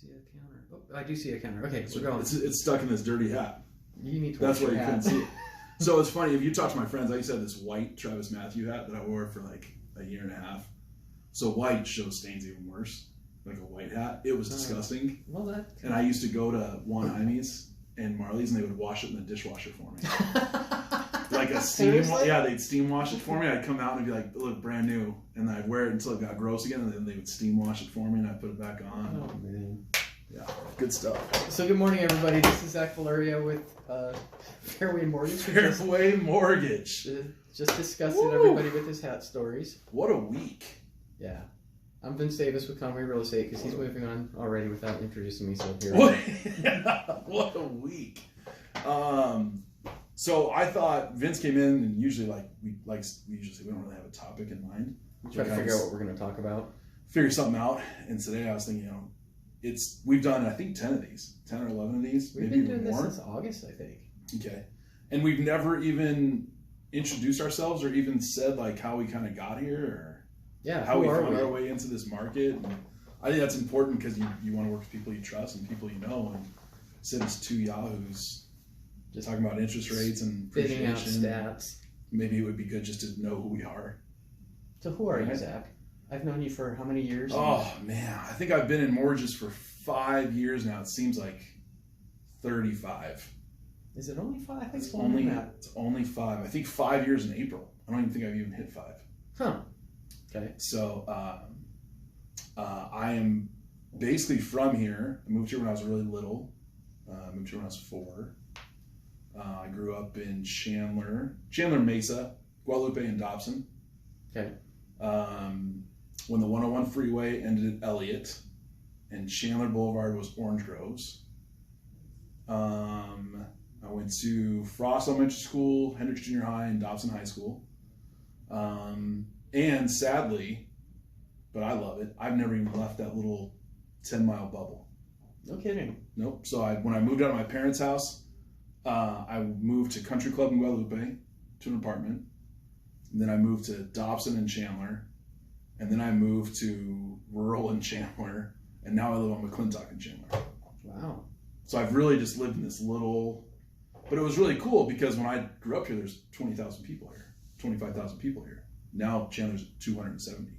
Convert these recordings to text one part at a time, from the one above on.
see a counter. Oh, I do see a counter. Okay, we're going. It's stuck in this dirty hat. You need to That's wash why your you hat. couldn't see it. So it's funny, if you talk to my friends, I used to have this white Travis Matthew hat that I wore for like a year and a half. So white shows stains even worse. Like a white hat. It was disgusting. Well, that. And I used to go to Juan Jaime's and Marley's, and they would wash it in the dishwasher for me. Like a steam, yeah, they'd steam wash it for me. I'd come out and it'd be like, it looked brand new, and then I'd wear it until it got gross again, and then they would steam wash it for me, and I'd put it back on. Oh man, yeah, good stuff. So good morning, everybody. This is Zach Valerio with Fairway Mortgage. Fairway Mortgage. Just disgusted everybody with his hat stories. What a week. Yeah. I'm Vince Davis with Conway Real Estate because he's moving on already without introducing me. So here. What a week. So I thought Vince came in, and usually we usually say we don't really have a topic in mind. We try to figure out what we're going to talk about. Figure something out. And today I was thinking, we've done I think 10 of these, 10 or 11 of these. We've maybe been doing more. this since August, I think. Okay, and we've never even introduced ourselves or even said like how we kind of got here or how we found our way into this market. And I think that's important because you want to work with people you trust and people you know. And instead of two yahoos just talking about interest rates and spitting out appreciation, stats, maybe it would be good just to know who we are. So who are you, Zach? I've known you for how many years? Oh man, I think I've been in mortgages for 5 years now. It seems like 35. Is it only 5? I think It's only 5. I think 5 years in April. I don't even think I've even hit 5. Huh. Okay. So I am basically from here. I moved here when I was really little. I moved here when I was 4. I grew up in Chandler, Mesa, Guadalupe, and Dobson. Okay. When the 101 freeway ended at Elliott, and Chandler Boulevard was Orange Groves. I went to Frost Elementary School, Hendricks Junior High, and Dobson High School. And sadly, but I love it, I've never even left that little 10-mile bubble. No kidding. Nope. So when I moved out of my parents' house, I moved to Country Club in Guadalupe to an apartment. And then I moved to Dobson and Chandler. And then I moved to rural in Chandler. And now I live on McClintock in Chandler. Wow. So I've really just lived in this little... But it was really cool because when I grew up here, there's 20,000 people here. 25,000 people here. Now Chandler's 270.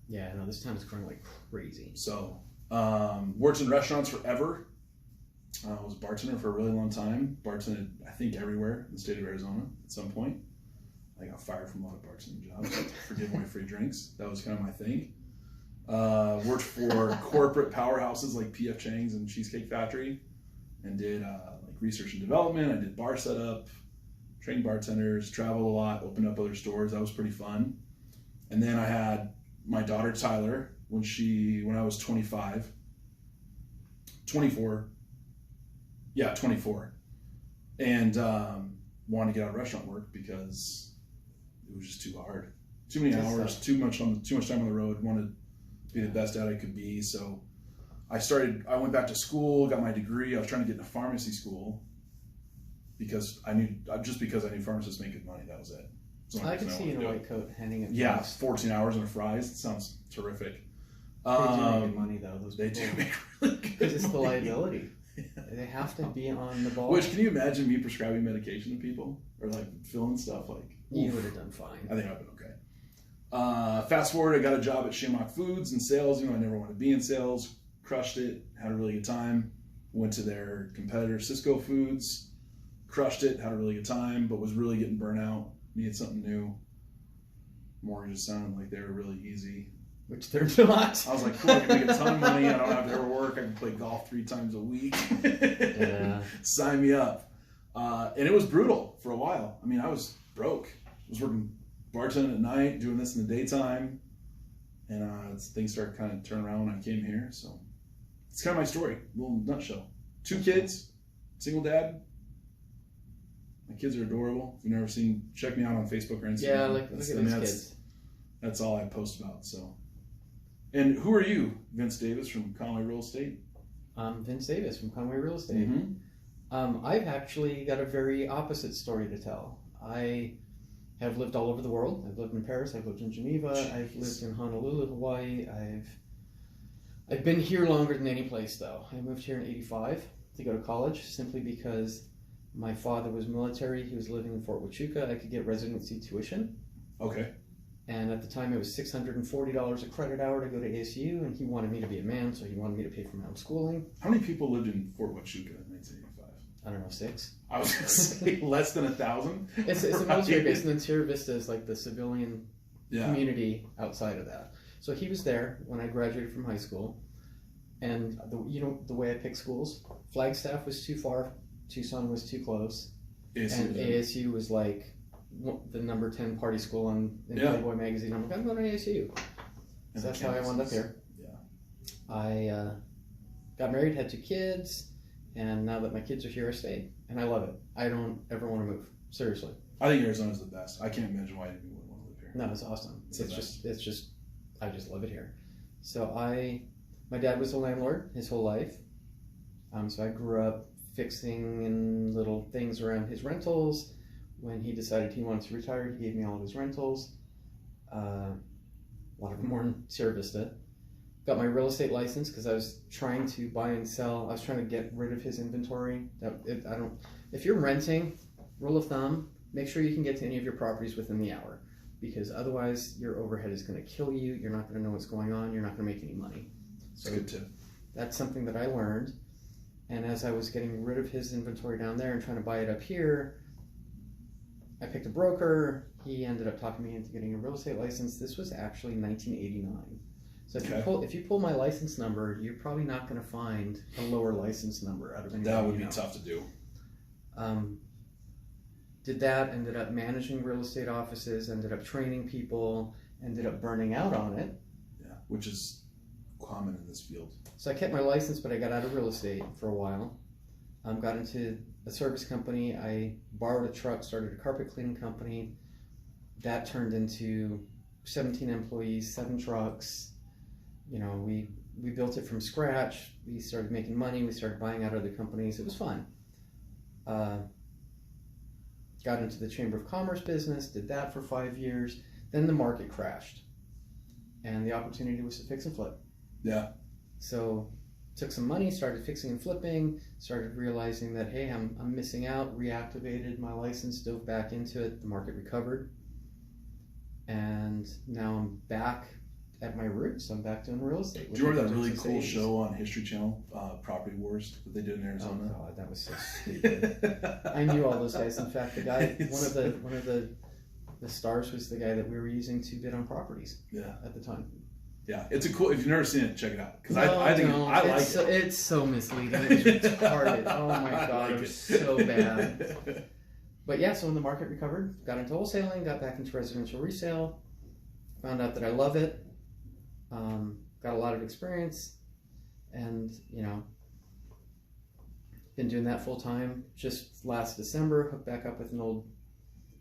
Yeah, no, this town is growing like crazy. So, worked in restaurants forever. I was a bartender for a really long time. Bartended, I think, everywhere in the state of Arizona at some point. I got fired from a lot of bartending jobs for giving away free drinks. That was kind of my thing. Worked for corporate powerhouses like P.F. Chang's and Cheesecake Factory, and did like research and development. I did bar setup, trained bartenders, traveled a lot, opened up other stores. That was pretty fun. And then I had my daughter Tyler when I was 24. Yeah, 24. And wanted to get out of restaurant work because it was just too hard. Too many hours, too much time on the road. Wanted to be the best dad I could be. So I went back to school, got my degree. I was trying to get into pharmacy school because I knew pharmacists make good money. That was it. I can see you in a white coat handing it. Yeah, 14 hours and a fries. It sounds terrific. They do make good money though. They do make really good money. Because it's the liability. Yeah. They have to be on the ball. Which, can you imagine me prescribing medication to people or like filling stuff? Like you would have done fine. I think I've been okay. Fast forward, I got a job at Shamrock Foods in sales. I never wanted to be in sales. Crushed it. Had a really good time. Went to their competitor Cisco Foods. Crushed it. Had a really good time, but was really getting burnt out. Needed something new. Mortgages sounded like they were really easy. Which they're not. I was like, cool, I can make a ton of money. I don't have to ever work. I can play golf 3 times a week. Yeah. Sign me up. And it was brutal for a while. I mean, I was broke. I was working bartending at night, doing this in the daytime. And things started kind of turning around when I came here. So it's kind of my story, a little nutshell. 2 kids, single dad. My kids are adorable. If you've never seen, check me out on Facebook or Instagram. Yeah, look at these kids. That's all I post about. So, and who are you? Vince Davis from Conway Real Estate. I'm Vince Davis from Conway Real Estate. Mm-hmm. I've actually got a very opposite story to tell. I have lived all over the world. I've lived in Paris. I've lived in Geneva. I've lived in Honolulu, Hawaii. I've I've been here longer than any place, though. I moved here in '85 to go to college simply because my father was military. He was living in Fort Huachuca. I could get residency tuition. Okay. And at the time, it was $640 a credit hour to go to ASU, and he wanted me to be a man, so he wanted me to pay for my own schooling. How many people lived in Fort Huachuca in 1985? I don't know, 6. I was going to say less than 1,000. It's a military base, and then Sierra Vista is like the civilian Yeah. community outside of that. So he was there when I graduated from high school, and the way I picked schools, Flagstaff was too far, Tucson was too close, and ASU was like the number 10 party school in Playboy magazine. I'm like, I'm going to ASU. So that's how I wound up here. Yeah. I got married, had 2 kids, and now that my kids are here, I stayed, and I love it. I don't ever want to move. Seriously. I think Arizona's the best. I can't imagine why anyone would want to live here. No, it's awesome. I just love it here. So my dad was a landlord his whole life. So I grew up fixing and little things around his rentals. When he decided he wanted to retire, he gave me all of his rentals. A lot of them were in Sierra Vista. Got my real estate license because I was trying to buy and sell. I was trying to get rid of his inventory. If you're renting, rule of thumb, make sure you can get to any of your properties within the hour, because otherwise your overhead is going to kill you. You're not going to know what's going on. You're not going to make any money. So that's good too. That's something that I learned. And as I was getting rid of his inventory down there and trying to buy it up here, I picked a broker. He ended up talking me into getting a real estate license. This was actually 1989. So if you pull my license number, you're probably not going to find a lower license number out of anybody. That would be tough to do. Did that, ended up managing real estate offices, ended up training people, ended up burning out on it. Yeah, which is common in this field. So I kept my license, but I got out of real estate for a while. Got into a service company. I borrowed a truck, started a carpet cleaning company. That turned into 17 employees, 7 trucks. You know, we built it from scratch. We started making money. We started buying out other companies. It was fun. Got into the Chamber of Commerce business, did that for 5 years. Then the market crashed. And the opportunity was to fix and flip. Yeah. So took some money, started fixing and flipping, started realizing that, hey, I'm missing out, reactivated my license, dove back into it, the market recovered. And now I'm back at my roots. I'm back doing real estate. Do you remember that really cool show on History Channel, Property Wars, that they did in Arizona? Oh God, that was so stupid. I knew all those guys. In fact, the guy, one of the stars was the guy that we were using to bid on properties. Yeah. At the time. Yeah, it's a cool. If you've never seen it, check it out. Because I think I like it. It's so misleading. It's retarded. Oh my God, it was so bad. But yeah, so when the market recovered, got into wholesaling, got back into residential resale, found out that I love it. Got a lot of experience, and been doing that full time. Just last December, hooked back up with an old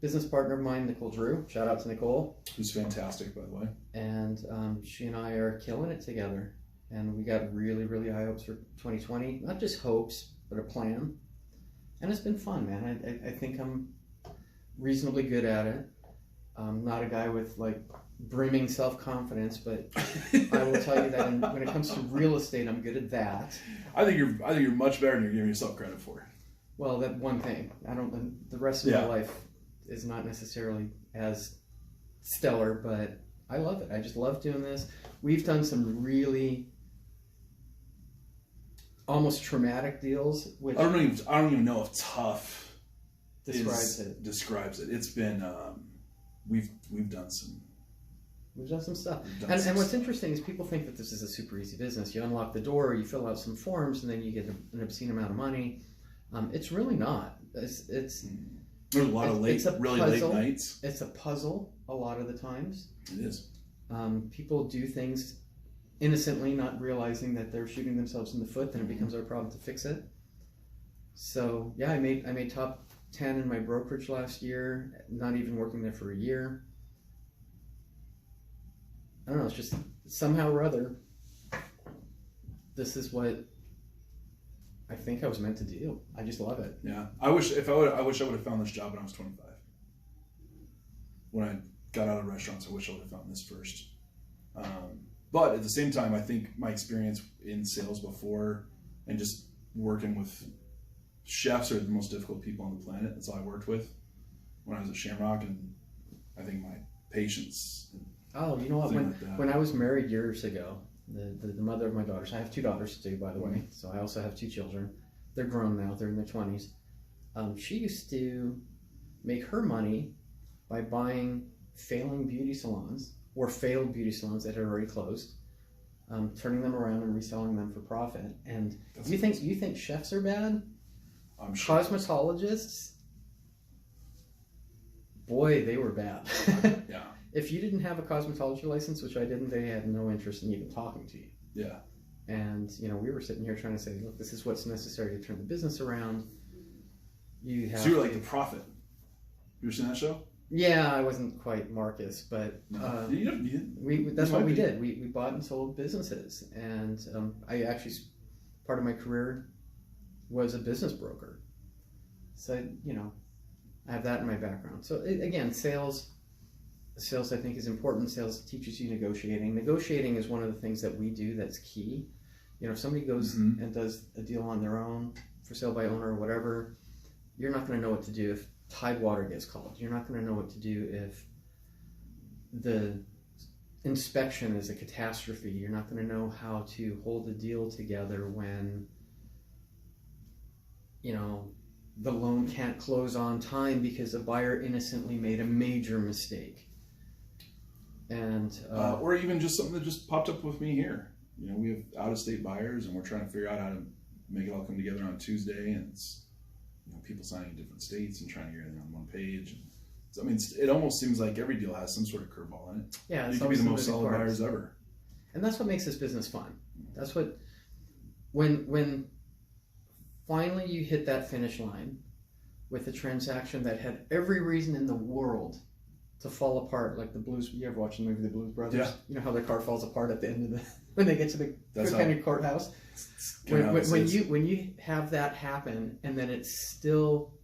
business partner of mine, Nicole Drew. Shout out to Nicole. Who's fantastic, by the way. And she and I are killing it together. And we got really, really high hopes for 2020. Not just hopes, but a plan. And it's been fun, man. I think I'm reasonably good at it. I'm not a guy with like brimming self-confidence, but I will tell you that when it comes to real estate, I'm good at that. I think you're much better than you're giving yourself credit for. Well, that one thing. The rest of my life is not necessarily as stellar, but I love it. I just love doing this. We've done some really almost traumatic deals, which I don't even know if tough describes it. It's been we've done some stuff. And what's interesting is people think that this is a super easy business. You unlock the door, you fill out some forms, and then you get an obscene amount of money. It's really not. There's a lot of late nights. It's a puzzle a lot of the times. It is. People do things innocently, not realizing that they're shooting themselves in the foot. Then it becomes our problem to fix it. So yeah, I made top 10 in my brokerage last year. Not even working there for a year. I don't know. It's just somehow or other, this is what I think I was meant to do. I just love it. Yeah. I wish I would have found this job when I was 25. When I got out of restaurants, I wish I would have found this first. But at the same time, I think my experience in sales before and just working with chefs are the most difficult people on the planet. That's all I worked with when I was at Shamrock, and I think my patience. Oh, you know what? When I was married years ago, the mother of my daughters, I have 2 daughters too, by the way, so I also have 2 children. They're grown now, they're in their 20s. She used to make her money by buying failing beauty salons or failed beauty salons that had already closed, turning them around and reselling them for profit. And you think chefs are bad? I'm sure. Cosmetologists? Boy, they were bad. Yeah. If you didn't have a cosmetology license, which I didn't, they had no interest in even talking to you. Yeah. And, you know, we were sitting here trying to say, look, this is what's necessary to turn the business around. So you're like the prophet. You ever seen that show? Yeah, I wasn't quite Marcus, but that's what we did. We bought and sold businesses. And I actually, part of my career was a business broker. So, you know, I have that in my background. So, again, sales I think is important. Sales teaches you negotiating. Negotiating is one of the things that we do that's key. You know, if somebody goes and does a deal on their own, for sale by owner or whatever, you're not going to know what to do if Tidewater gets called. You're not going to know what to do if the inspection is a catastrophe. You're not going to know how to hold a deal together when, you know, the loan can't close on time because a buyer innocently made a major mistake. And or even just something that just popped up with me here. You know, we have out-of-state buyers, and we're trying to figure out how to make it all come together on Tuesday, and it's, you know, people signing in different states and trying to get everything on one page. And so, I mean, it almost seems like every deal has some sort of curveball in it. Yeah, you can be the most solid buyers ever. And that's what makes this business fun. That's what, when finally you hit that finish line with a transaction that had every reason in the world to fall apart, like the Blues. You ever watch the movie The Blues Brothers? Yeah. You know how their car falls apart at the end of when they get to the Cook courthouse. When you have that happen, and then it's still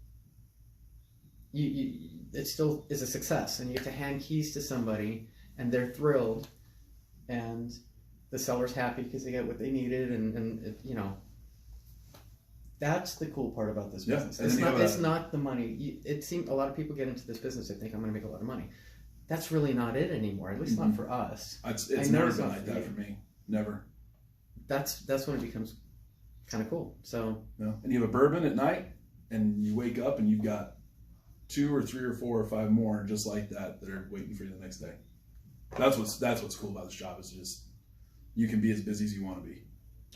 it still is a success, and you get to hand keys to somebody, and they're thrilled, and the seller's happy because they get what they needed, and it, you know. That's the cool part about this business. It's not the money. It seems a lot of people get into this business. They think I'm going to make a lot of money. That's really not it anymore. At least not for us. It's never been like that for me. Never. That's when it becomes kind of cool. So. No. And you have a bourbon at night, and you wake up and you've got 2 or 3 or 4 or 5 more just like that are waiting for you the next day. That's what's cool about this job, is just you can be as busy as you want to be.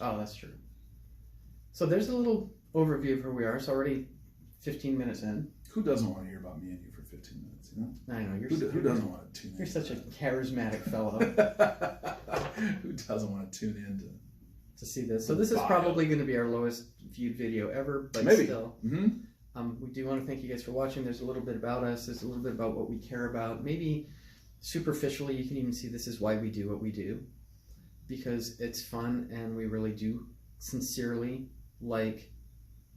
Oh, that's true. So there's a little overview of who we are. It's already 15 minutes in. Who doesn't want to hear about me and you for 15 minutes, you know? I know. Who doesn't want to tune in? You're such a charismatic fellow. Who doesn't want to tune in to see this? So this is probably going to be our lowest viewed video ever, but maybe. Still. We do want to thank you guys for watching. There's a little bit about us. There's a little bit about what we care about. Maybe superficially you can even see this is why we do what we do. Because it's fun, and we really do sincerely like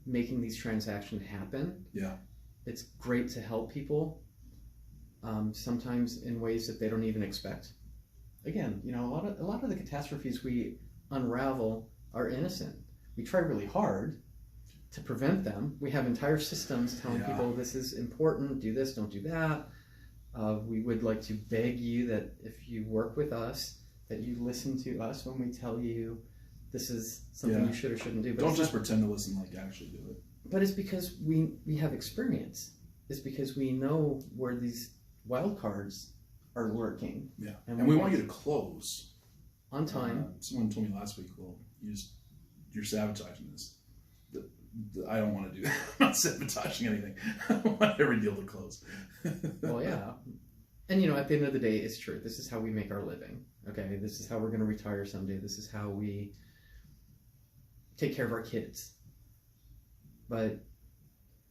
making these transactions happen. Yeah, it's great to help people, sometimes in ways that they don't even expect. Again, you know, a lot of the catastrophes we unravel are innocent. We try really hard to prevent them. We have entire systems telling people this is important, do this, don't do that. We would like to beg you that if you work with us, that you listen to us when we tell you this is something you should or shouldn't do. But don't just pretend to listen, like actually do it. But it's because we have experience. It's because we know where these wild cards are lurking. Yeah, and we want you to close on time. Someone told me last week, well, you're sabotaging this. I don't want to do that. I'm not sabotaging anything. I want every deal to close. Well, yeah. And, you know, at the end of the day, it's true. This is how we make our living. Okay, this is how we're going to retire someday. This is how we take care of our kids. But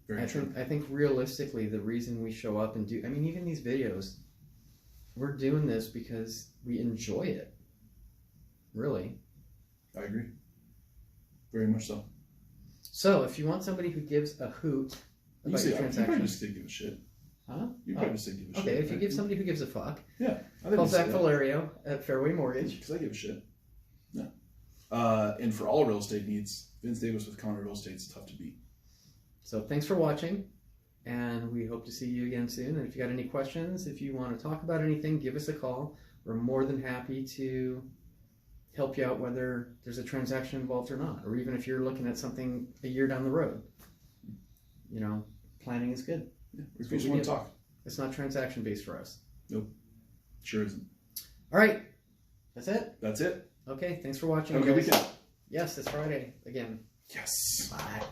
I think realistically, the reason we show up and do, I mean, even these videos, we're doing this because we enjoy it. Really. I agree. Very much so. So, if you want somebody who gives a hoot about your transaction, you just give a shit. Huh? You probably just say give a shit. Okay, if you right? give somebody who gives a fuck, Yeah. I think call you say Zach that. Valerio at Fairway Mortgage. Because I give a shit. Yeah. And for all real estate needs, Vince Davis with Connor Real Estate is tough to beat. So thanks for watching, and we hope to see you again soon. And if you got any questions, if you want to talk about anything, give us a call. We're more than happy to help you out, whether there's a transaction involved or not, or even if you're looking at something a year down the road. You know, planning is good. Yeah. If you just want to talk. It's not transaction based for us. Nope. Sure isn't. All right. That's it. That's it. Okay. Thanks for watching. Have a good weekend. Yes, it's Friday again. Yes. Bye.